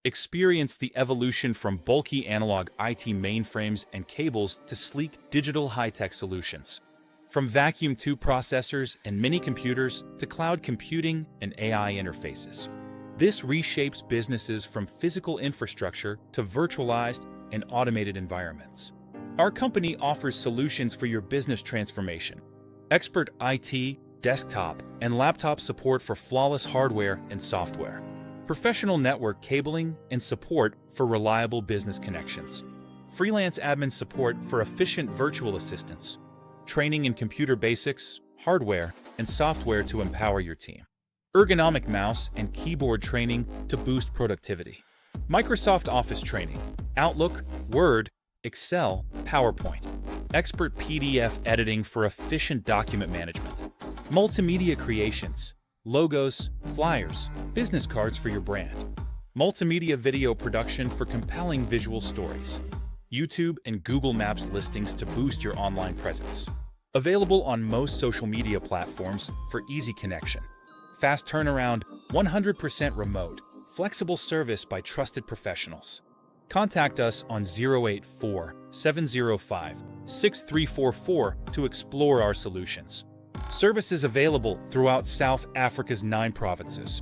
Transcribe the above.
Experience the evolution from bulky analog IT mainframes and cables to sleek digital high-tech solutions. From vacuum tube processors and mini computers to cloud computing and AI interfaces. This reshapes businesses from physical infrastructure to virtualized and automated environments. Our company offers solutions for your business transformation. Expert IT, desktop, and laptop support for flawless hardware and software. Professional network cabling and support for reliable business connections. Freelance admin support for efficient virtual assistants. Training in computer basics, hardware, and software to empower your team. Ergonomic mouse and keyboard training to boost productivity. Microsoft Office training, Outlook, Word, Excel, PowerPoint. Expert PDF editing for efficient document management. Multimedia creations, logos, flyers, business cards for your brand. Multimedia video production for compelling visual stories. YouTube and Google Maps listings to boost your online presence. Available on most social media platforms for easy connection. Fast turnaround, 100% remote, flexible service by trusted professionals. Contact us on 084-705-6344 to explore our solutions. Services available throughout South Africa's 9 provinces.